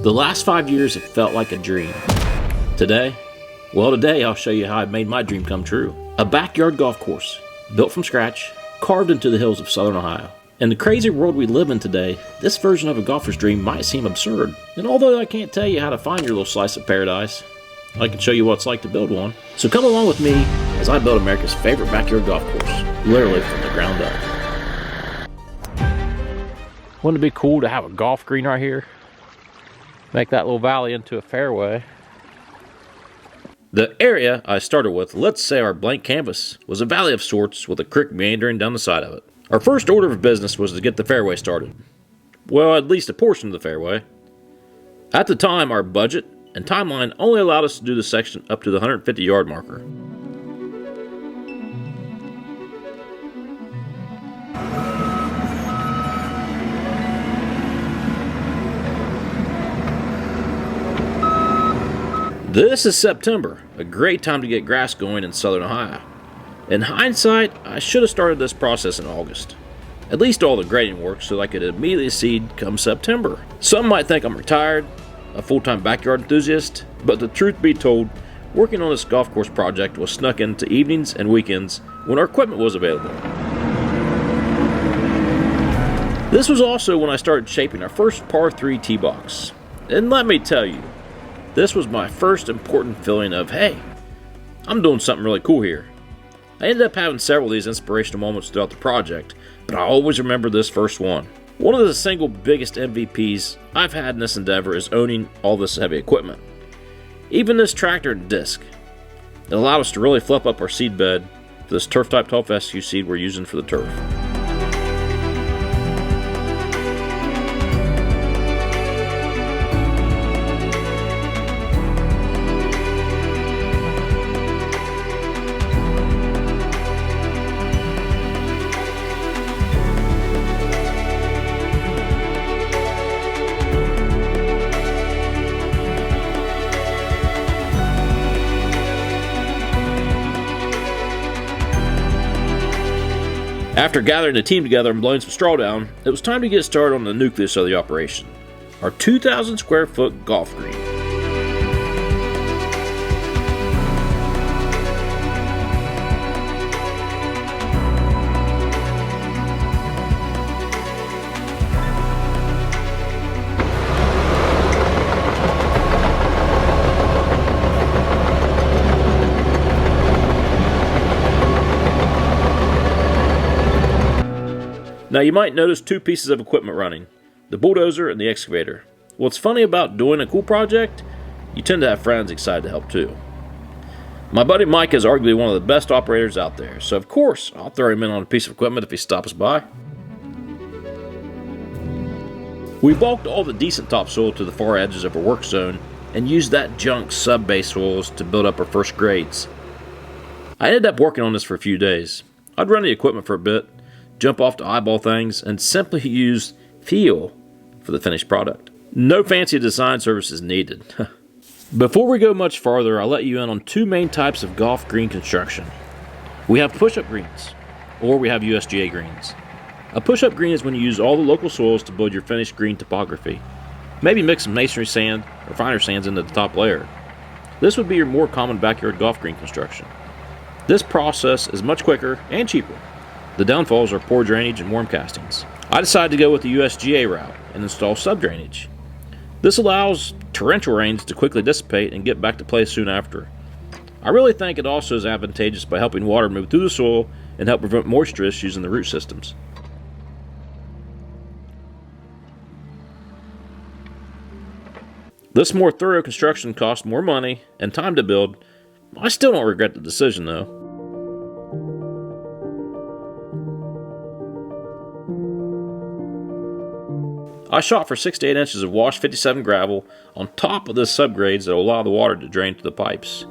The last 5 years have felt like a dream. Today I'll show you how I made my dream come true. A backyard golf course, built from scratch, carved into the hills of southern Ohio. In the crazy world we live in today, this version of a golfer's dream might seem absurd. And although I can't tell you how to find your little slice of paradise, I can show you what it's like to build one. So come along with me as I build America's favorite backyard golf course, literally from the ground up. Wouldn't it be cool to have a golf green right here? Make that little valley into a fairway. The area I started with, let's say our blank canvas, was a valley of sorts with a creek meandering down the side of it. Our first order of business was to get the fairway started. Well, at least a portion of the fairway. At the time, our budget and timeline only allowed us to do the section up to the 150-yard marker. This is September, a great time to get grass going in southern Ohio. In hindsight, I should have started this process in August. At least all the grading work so I could immediately seed come September. Some might think I'm retired, a full-time backyard enthusiast, but the truth be told, working on this golf course project was snuck into evenings and weekends when our equipment was available. This was also when I started shaping our first par 3 tee box. And let me tell you, this was my first important feeling of, hey, I'm doing something really cool here. I ended up having several of these inspirational moments throughout the project, but I always remember this first one. One of the single biggest MVPs I've had in this endeavor is owning all this heavy equipment. Even this tractor and disc. It allowed us to really flip up our seed bed for this turf type 12 fescue seed we're using for the turf. After gathering the team together and blowing some straw down, it was time to get started on the nucleus of the operation, our 2,000 square foot golf green. Now you might notice two pieces of equipment running, the bulldozer and the excavator. What's funny about doing a cool project, you tend to have friends excited to help too. My buddy Mike is arguably one of the best operators out there, so of course I'll throw him in on a piece of equipment if he stops by. We bulked all the decent topsoil to the far edges of our work zone and used that junk sub-base soils to build up our first grades. I ended up working on this for a few days. I'd run the equipment for a bit, jump off to eyeball things, and simply use feel for the finished product. No fancy design services needed. Before we go much farther, I'll let you in on two main types of golf green construction. We have push-up greens, or we have USGA greens. A push-up green is when you use all the local soils to build your finished green topography. Maybe mix some masonry sand or finer sands into the top layer. This would be your more common backyard golf green construction. This process is much quicker and cheaper. The downfalls are poor drainage and warm castings. I decided to go with the USGA route and install sub-drainage. This allows torrential rains to quickly dissipate and get back to place soon after. I really think it also is advantageous by helping water move through the soil and help prevent moisture issues in the root systems. This more thorough construction cost more money and time to build. I still don't regret the decision though. I shot for 6 to 8 inches of washed 57 gravel on top of the subgrades that will allow the water to drain to the pipes.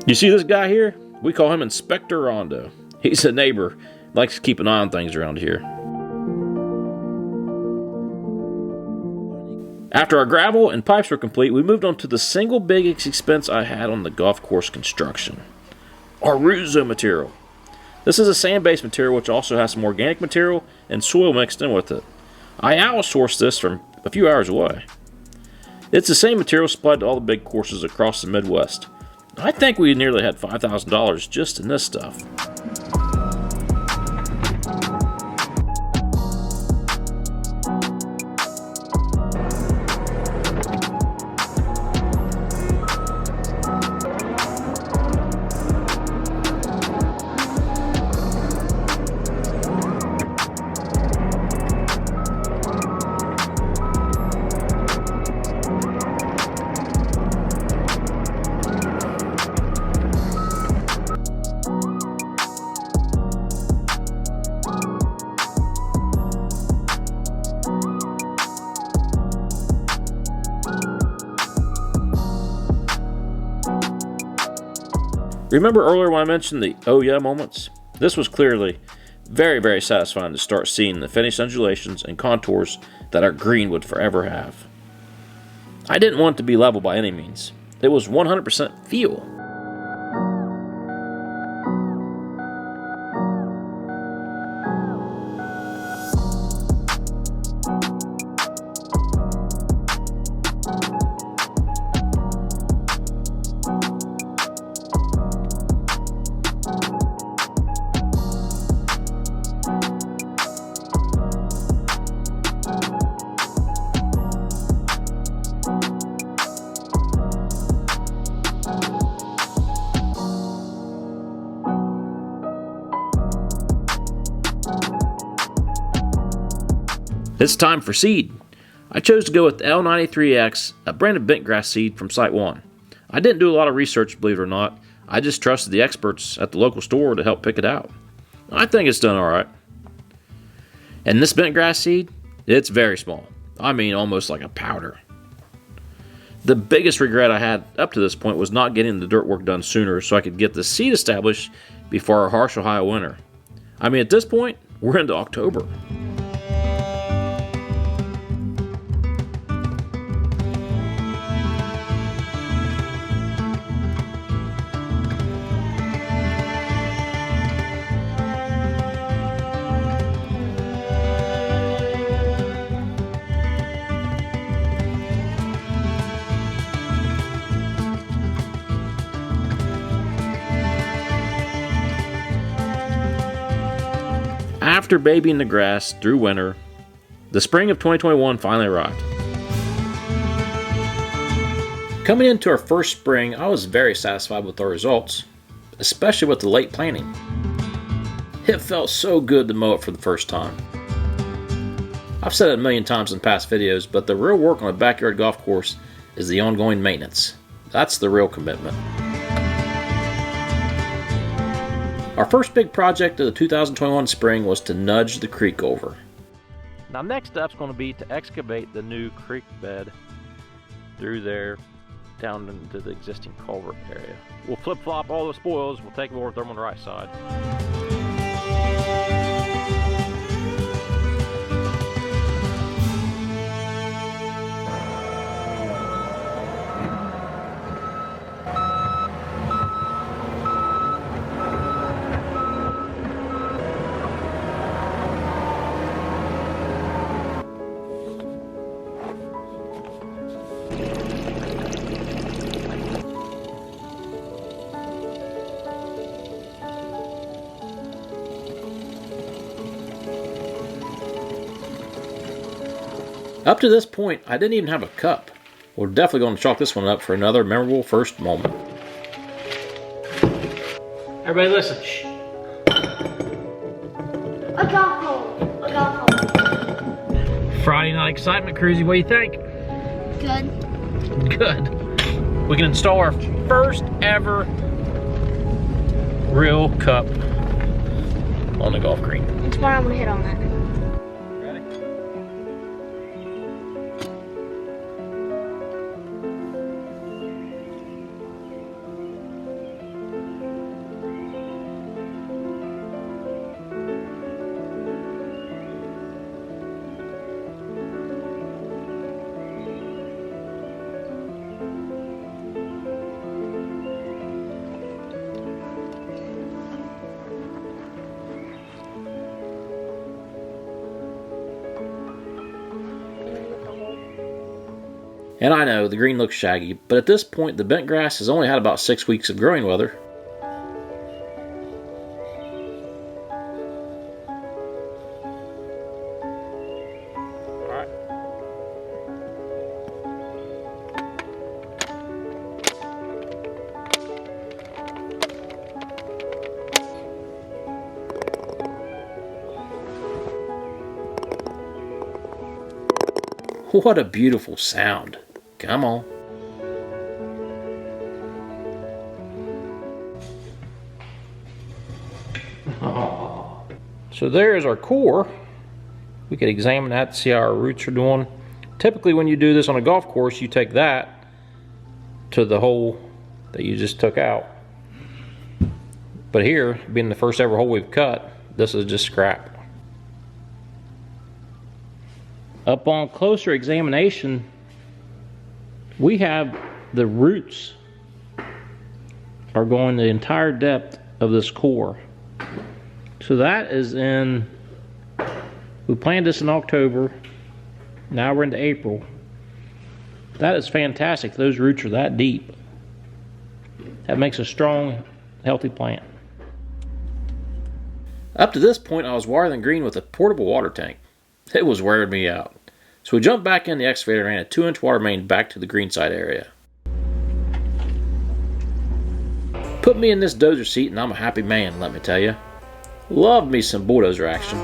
You see this guy here? We call him Inspector Rondo. He's a neighbor, likes to keep an eye on things around here. After our gravel and pipes were complete, we moved on to the single biggest expense I had on the golf course construction. Our root zone material. This is a sand-based material which also has some organic material and soil mixed in with it. I outsourced this from a few hours away. It's the same material supplied to all the big courses across the Midwest. I think we nearly had $5,000 just in this stuff. Remember earlier when I mentioned the oh yeah moments? This was clearly very, very satisfying to start seeing the finished undulations and contours that our green would forever have. I didn't want it to be level by any means. It was 100% feel. It's time for seed. I chose to go with L93X, a brand of bentgrass seed from Site 1. I didn't do a lot of research, believe it or not. I just trusted the experts at the local store to help pick it out. I think it's done alright. And this bentgrass seed, it's very small. I mean almost like a powder. The biggest regret I had up to this point was not getting the dirt work done sooner so I could get the seed established before our harsh Ohio winter. I mean, at this point, we're into October. After babying the grass through winter, the spring of 2021 finally arrived. Coming into our first spring, I was very satisfied with our results, especially with the late planting. It felt so good to mow it for the first time. I've said it a million times in past videos, but the real work on a backyard golf course is the ongoing maintenance. That's the real commitment. Our first big project of the 2021 spring was to nudge the creek over. Now next step's going to be to excavate the new creek bed through there down into the existing culvert area. We'll flip-flop all the spoils, we'll take them over, throw them on the right side. Up to this point, I didn't even have a cup. We're definitely going to chalk this one up for another memorable first moment. Everybody listen. Shh. A golf hole. A golf hole. Friday night excitement, Cruzy. What do you think? Good. Good. We can install our first ever real cup on the golf green. It's fine, I'm gonna hit on that. And I know, the green looks shaggy, but at this point the bent grass has only had about 6 weeks of growing weather. What a beautiful sound. Come on. So there's our core. We could examine that to see how our roots are doing. Typically when you do this on a golf course, you take that to the hole that you just took out. But here, being the first ever hole we've cut, this is just scrap. Upon closer examination, we have the roots are going the entire depth of this core. So that is we planted this in October, now we're into April. That is fantastic, those roots are that deep. That makes a strong, healthy plant. Up to this point, I was watering green with a portable water tank. It was wearing me out. So we jumped back in the excavator and ran a 2-inch water main back to the greenside area. Put me in this dozer seat and I'm a happy man, let me tell you. Love me some bulldozer action.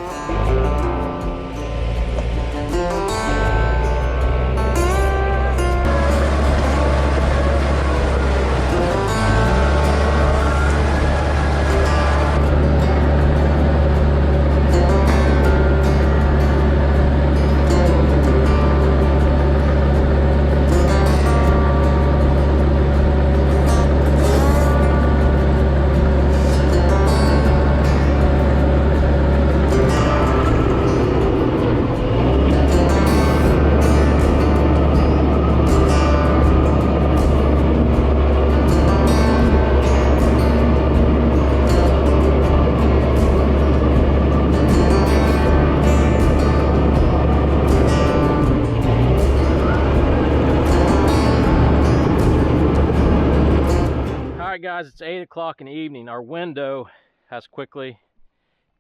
Guys, it's 8 o'clock in the evening. Our window has quickly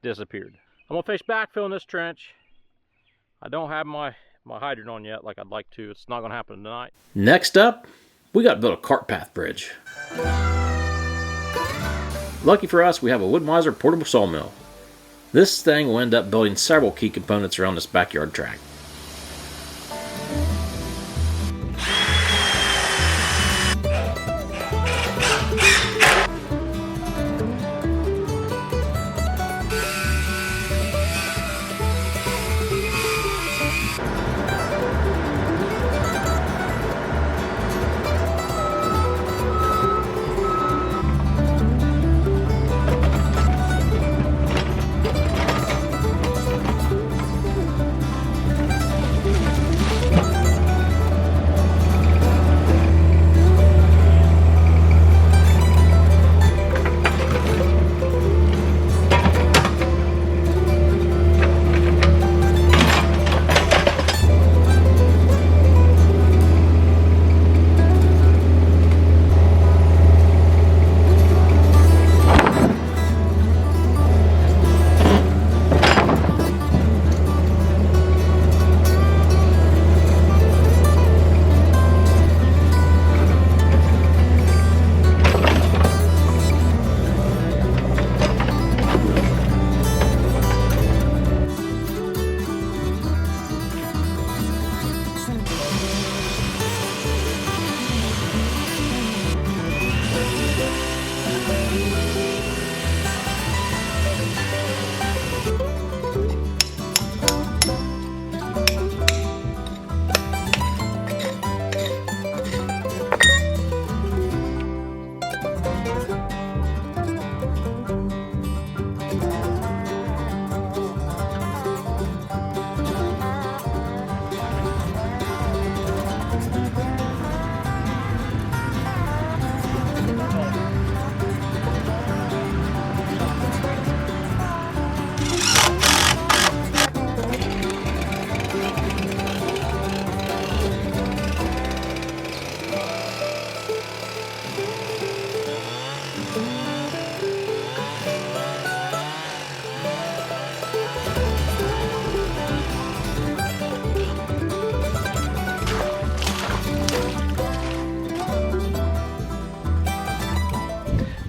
disappeared. I'm gonna finish backfilling this trench. I don't have my hydrant on yet like I'd like to. It's not gonna happen tonight. Next up, we got to build a cart path bridge. Lucky for us, we have a Wood-Mizer portable sawmill. This thing will end up building several key components around this backyard track.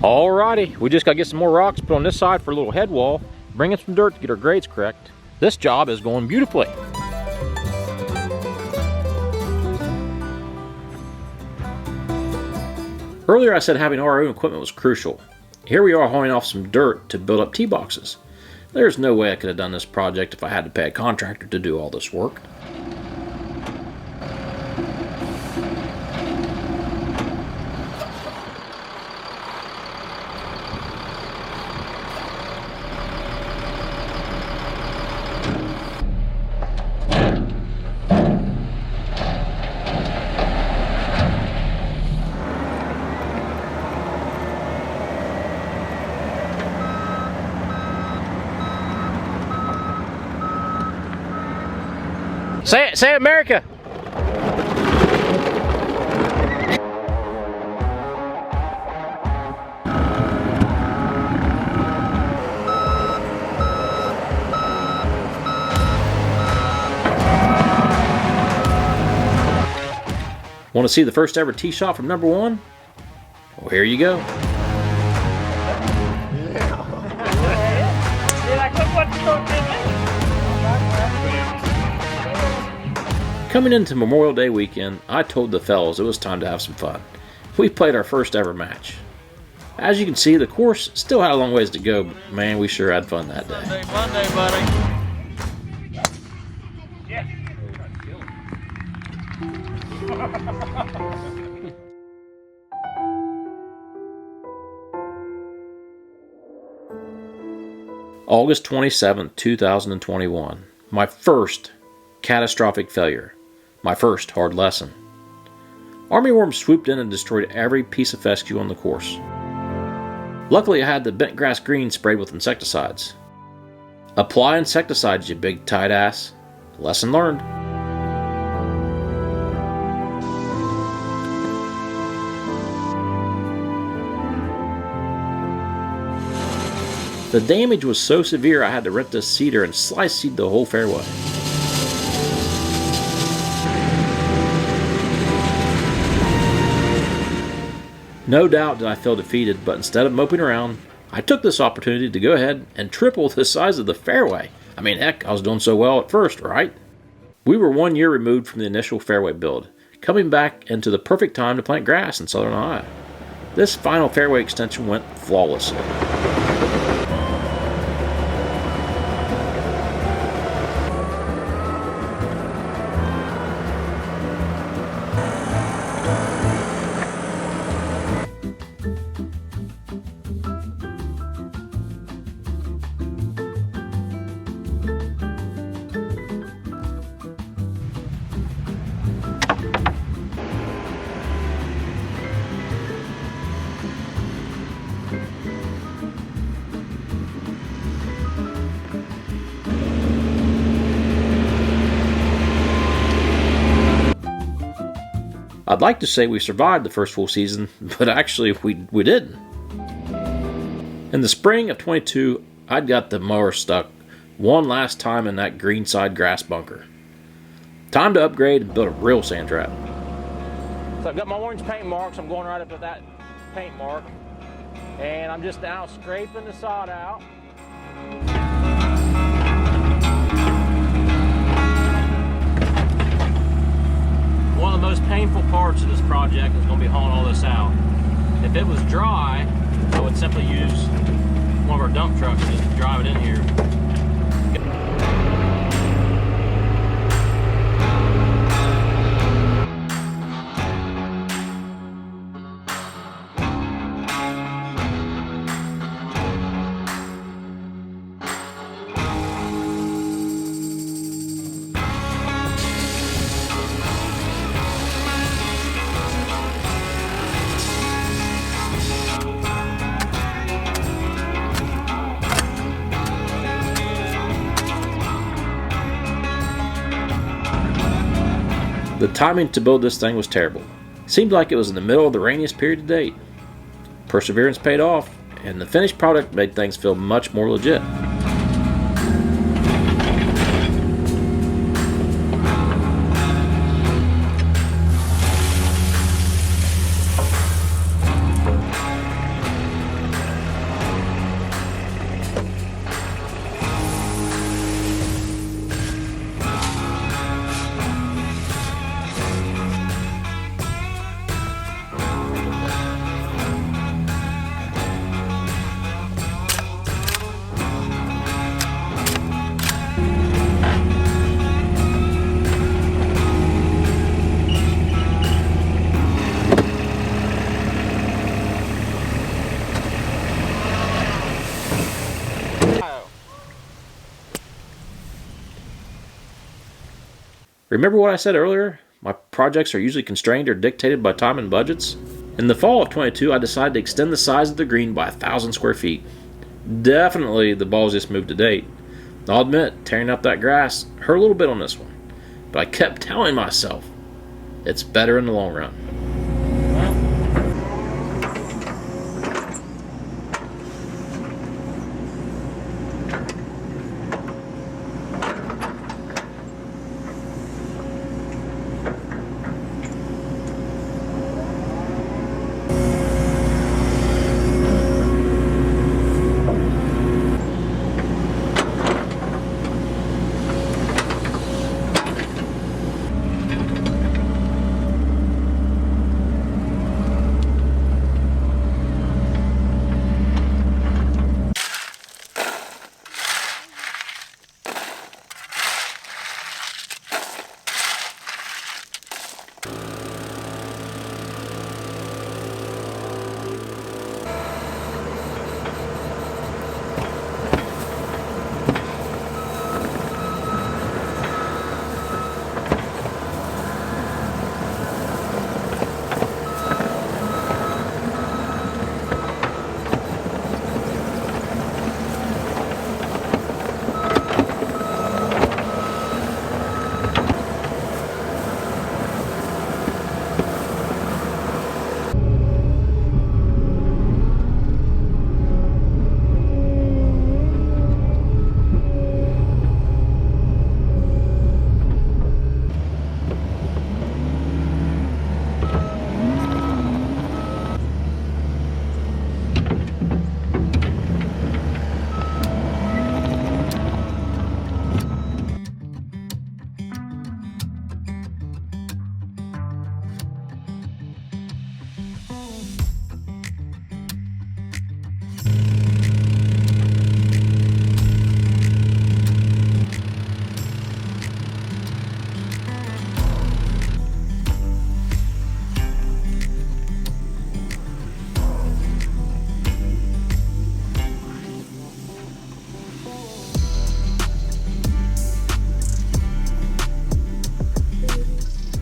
Alrighty, we just gotta get some more rocks put on this side for a little head wall, bring in some dirt to get our grades correct. This job is going beautifully. Earlier I said having our own equipment was crucial. Here we are hauling off some dirt to build up tee boxes. There's no way I could have done this project if I had to pay a contractor to do all this work. Say it, America! Want to see the first ever tee shot from number one? Well, here you go. Coming into Memorial Day weekend, I told the fellas it was time to have some fun. We played our first ever match. As you can see, the course still had a long ways to go, but man, we sure had fun that day. Monday, buddy. August 27th, 2021. My first catastrophic failure. My first hard lesson. Armyworms swooped in and destroyed every piece of fescue on the course. Luckily, I had the bent grass green sprayed with insecticides. Apply insecticides, you big tight ass. Lesson learned. The damage was so severe I had to rent this seeder and slice seed the whole fairway. No doubt did I feel defeated, but instead of moping around, I took this opportunity to go ahead and triple the size of the fairway. I mean, heck, I was doing so well at first, right? We were 1 year removed from the initial fairway build, coming back into the perfect time to plant grass in southern Ohio. This final fairway extension went flawlessly. I'd like to say we survived the first full season, but actually we didn't. In the spring of 22, I'd got the mower stuck one last time in that greenside grass bunker. Time to upgrade and build a real sand trap. So I've got my orange paint marks. I'm going right up to that paint mark. And I'm just now scraping the sod out. One of the most painful parts of this project is going to be hauling all this out. If it was dry, I would simply use one of our dump trucks just to drive it in here. The timing to build this thing was terrible. Seemed like it was in the middle of the rainiest period to date. Perseverance paid off, and the finished product made things feel much more legit. Remember what I said earlier? My projects are usually constrained or dictated by time and budgets. In the fall of 22, I decided to extend the size of the green by 1,000 square feet. Definitely the ballsiest move to date. I'll admit, tearing up that grass hurt a little bit on this one. But I kept telling myself, it's better in the long run.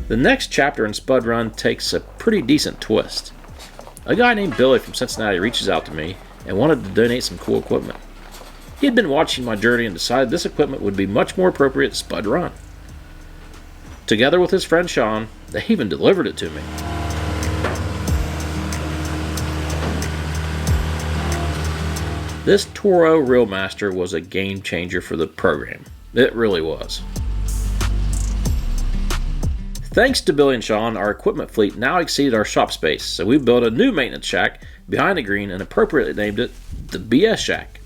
The next chapter in Spud Run takes a pretty decent twist. A guy named Billy from Cincinnati reaches out to me and wanted to donate some cool equipment. He had been watching my journey and decided this equipment would be much more appropriate to Spud Run. Together with his friend Sean, they even delivered it to me. This Toro Reelmaster was a game changer for the program. It really was. Thanks to Billy and Sean, our equipment fleet now exceeded our shop space, so we built a new maintenance shack behind the green and appropriately named it the BS Shack.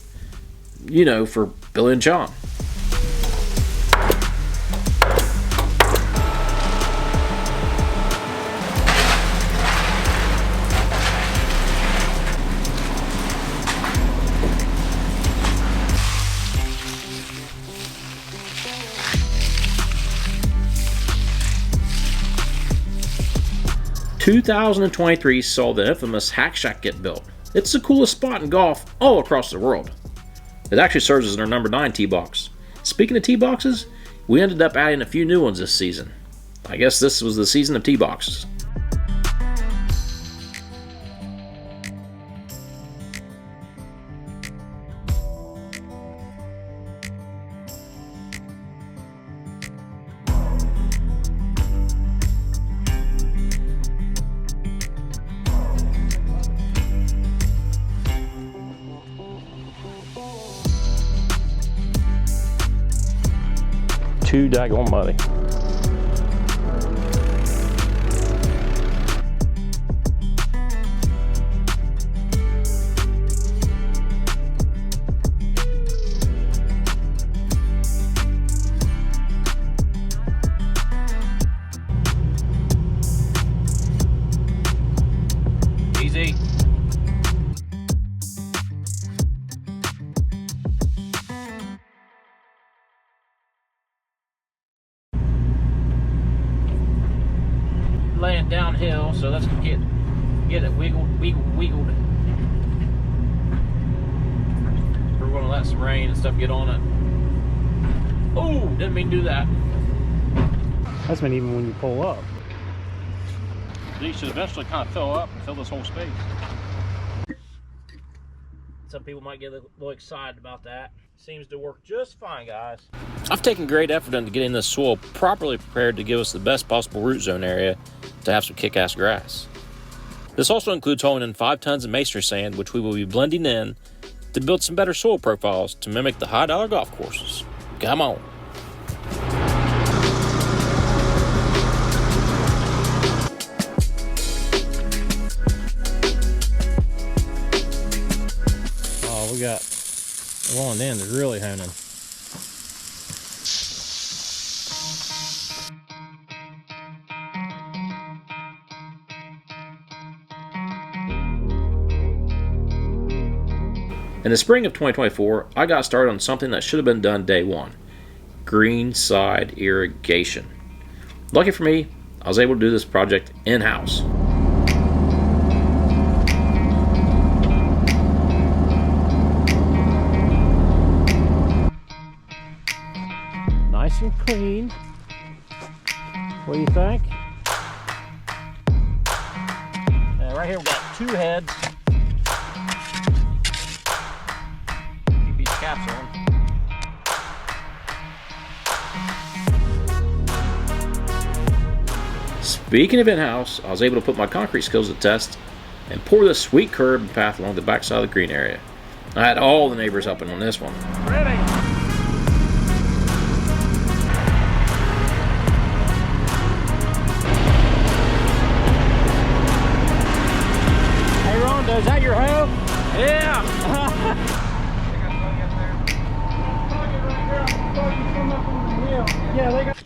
You know, for Billy and Sean. 2023 saw the infamous Hack Shack get built. It's the coolest spot in golf all across the world. It actually serves as our number 9 tee box. Speaking of tee boxes, we ended up adding a few new ones this season. I guess this was the season of tee boxes. Too daggone muddy. Easy. Laying downhill, so let's get it wiggled. We're gonna let some rain and stuff get on it. Oh, didn't mean to do that. That's been even when you pull up. These should eventually kind of fill up and fill this whole space. Some people might get a little excited about that. Seems to work just fine, guys. I've taken great effort into getting this soil properly prepared to give us the best possible root zone area to have some kick-ass grass. This also includes hauling in 5 tons of masonry sand, which we will be blending in to build some better soil profiles to mimic the high-dollar golf courses. Come on. Oh, we got one end is really honing. In the spring of 2024, I got started on something that should have been done day one: greenside irrigation. Lucky for me, I was able to do this project in-house. Nice and clean. What do you think? Right here we've got 2 heads. Keep these caps on. Speaking of in-house, I was able to put my concrete skills to the test and pour this sweet curb and path along the backside of the green area. I had all the neighbors helping on this one. Ready. Is that your hoe? Yeah! Yeah, they got.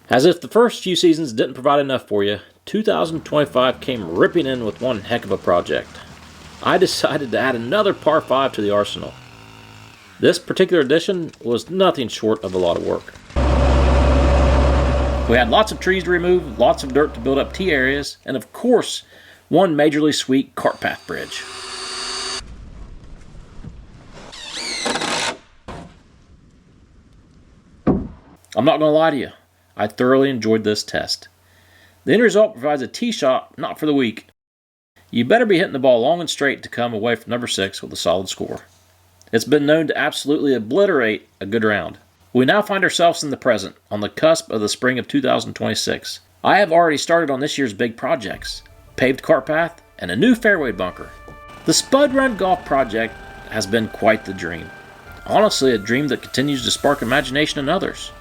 As if the first few seasons didn't provide enough for you, 2025 came ripping in with one heck of a project. I decided to add another par 5 to the arsenal. This particular edition was nothing short of a lot of work. We had lots of trees to remove, lots of dirt to build up tee areas, and of course, one majorly sweet cart path bridge. I'm not going to lie to you, I thoroughly enjoyed this test. The end result provides a tee shot not for the weak. You better be hitting the ball long and straight to come away from number 6 with a solid score. It's been known to absolutely obliterate a good round. We now find ourselves in the present, on the cusp of the spring of 2026. I have already started on this year's big projects: paved cart path and a new fairway bunker. The Spud Run Golf project has been quite the dream. Honestly, a dream that continues to spark imagination in others.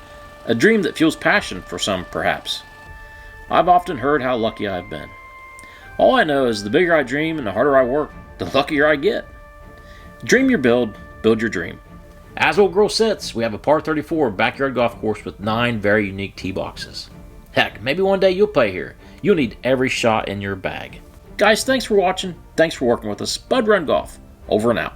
A dream that fuels passion for some, perhaps. I've often heard how lucky I've been. All I know is the bigger I dream and the harder I work, the luckier I get. Dream your build, build your dream. As Old Girl sits, we have a par 34 backyard golf course with 9 very unique tee boxes. Heck, maybe one day you'll play here. You'll need every shot in your bag. Guys, thanks for watching. Thanks for working with us. Spud Run Golf. Over and out.